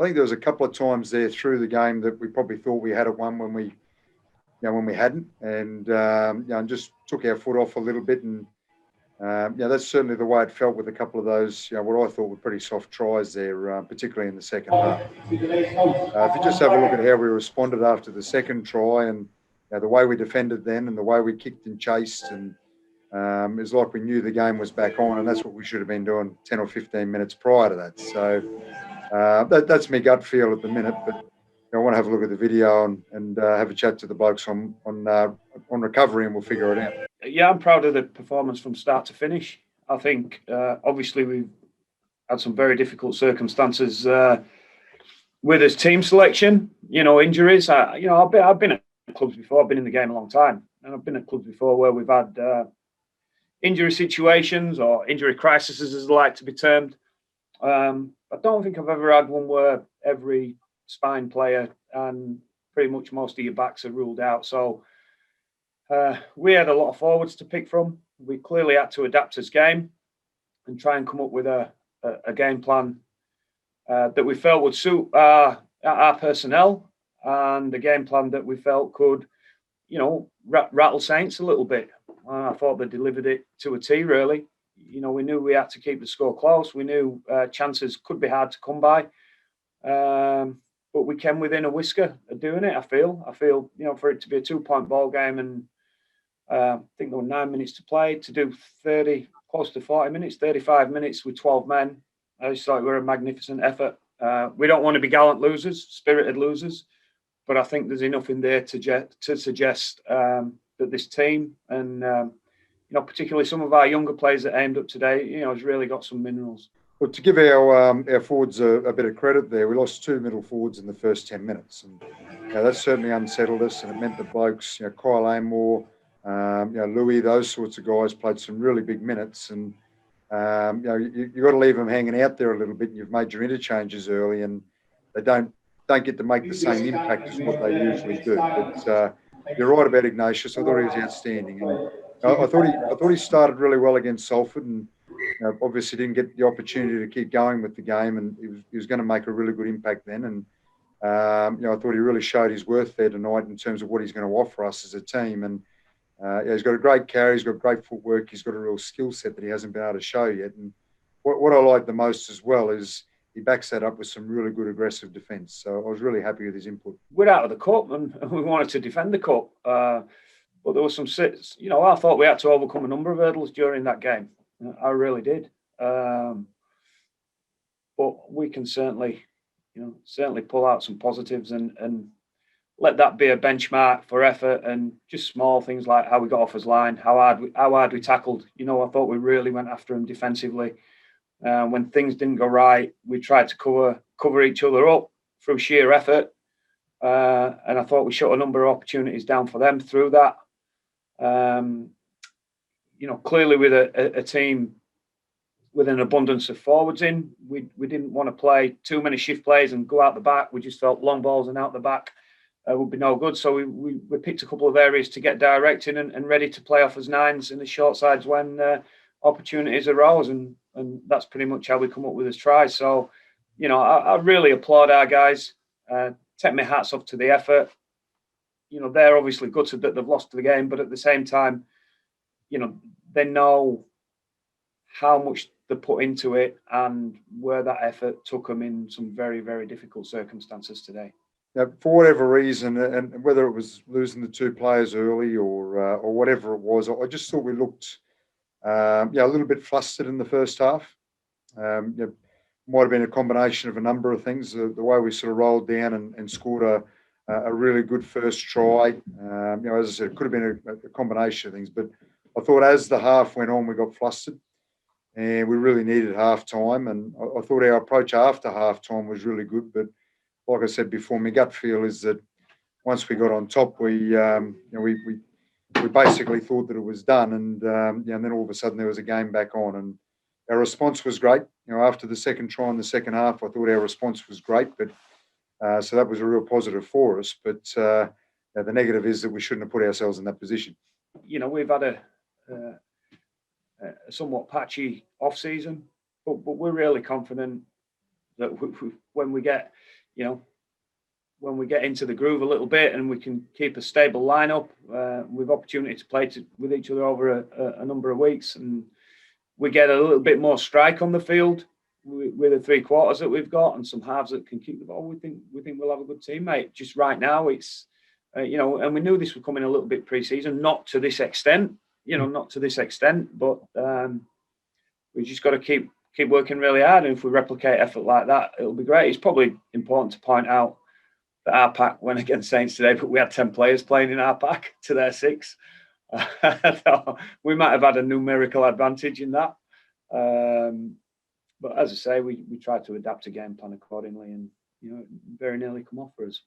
think there was a couple of times there through the game that we probably thought we had it won when we hadn't, and and just took our foot off a little bit. And that's certainly the way it felt with a couple of those, what I thought were pretty soft tries there, particularly in the second half. If you just have a look at how we responded after the second try, and the way we defended then, and the way we kicked and chased, and it's like we knew the game was back on, and that's what we should have been doing 10 or 15 minutes prior to that. So that's my gut feel at the minute, but I want to have a look at the video and have a chat to the blokes on recovery, and we'll figure it out. Yeah, I'm proud of the performance from start to finish. I think obviously we've had some very difficult circumstances with his team selection. Injuries. I've been at clubs before. I've been in the game a long time, and I've been at clubs before where we've had injury situations or injury crises, as they like to be termed. I don't think I've ever had one where every spine player and pretty much most of your backs are ruled out. So we had a lot of forwards to pick from. We clearly had to adapt his game and try and come up with a game plan that we felt would suit our personnel, and a game plan that we felt could, rattle Saints a little bit. I thought they delivered it to a T, really. We knew we had to keep the score close. We knew chances could be hard to come by. But we came within a whisker of doing it, I feel, for it to be a 2-point ball game, and I think there were 9 minutes to play, to do 30, close to 40 minutes, 35 minutes with 12 men. I just thought we were a magnificent effort. We don't want to be gallant losers, spirited losers, but I think there's enough in there to suggest that this team and, particularly some of our younger players that aimed up today, has really got some minerals. Well, to give our forwards a bit of credit there, we lost 2 middle forwards in the first 10 minutes. And that certainly unsettled us, and it meant the blokes, Kyle Amor, Louis, those sorts of guys played some really big minutes. And, you've got to leave them hanging out there a little bit. You've made your interchanges early, and they don't get to make the same impact as what they usually do. But you're right about Ignatius. I thought he was outstanding. And I thought he started really well against Salford, and obviously didn't get the opportunity to keep going with the game, and he was going to make a really good impact then. And I thought he really showed his worth there tonight in terms of what he's going to offer us as a team. And he's got a great carry, he's got great footwork, he's got a real skill set that he hasn't been able to show yet. And what I like the most as well is he backs that up with some really good aggressive defence. So I was really happy with his input. We're out of the cup, and we wanted to defend the cup. But there were some sits. I thought we had to overcome a number of hurdles during that game. I really did. But we can certainly pull out some positives and let that be a benchmark for effort, and just small things like how we got off his line, how hard we tackled. I thought we really went after him defensively. When things didn't go right, we tried to cover each other up through sheer effort. And I thought we shut a number of opportunities down for them through that. Clearly with a team with an abundance of forwards in, we didn't want to play too many shift plays and go out the back. We just felt long balls and out the back would be no good. So we picked a couple of areas to get direct in and ready to play off as nines in the short sides when opportunities arose. And that's pretty much how we come up with this try. So, I really applaud our guys. Take my hats off to the effort. They're obviously gutted that they've lost the game, but at the same time, they know how much they put into it and where that effort took them in some very, very difficult circumstances today. Now, for whatever reason, and whether it was losing the 2 players early or whatever it was, I just thought we looked a little bit flustered in the first half. Might have been a combination of a number of things. The way we sort of rolled down and scored a really good first try. As I said, it could have been a combination of things. But I thought as the half went on, we got flustered, and we really needed half time. And I thought our approach after half time was really good. But like I said before, my gut feel is that once we got on top, we basically thought that it was done, and then all of a sudden there was a game back on, and our response was great. After the second try in the second half, I thought our response was great, but so that was a real positive for us. But the negative is that we shouldn't have put ourselves in that position. We've had a somewhat patchy off season, but we're really confident that when we get when we get into the groove a little bit and we can keep a stable lineup with opportunity to play with each other over a number of weeks, and we get a little bit more strike on the field with the 3 quarters that we've got and some halves that can keep the ball, we think we'll have a good team, mate. Just right now, it's and we knew this was coming a little bit pre-season, not to this extent, but we just got to keep working really hard. And if we replicate effort like that, it'll be great. It's probably important to point out that our pack went against Saints today, but we had 10 players playing in our pack to their 6. We might have had a numerical advantage in that. But as I say, we tried to adapt a game plan accordingly, and very nearly come off for us.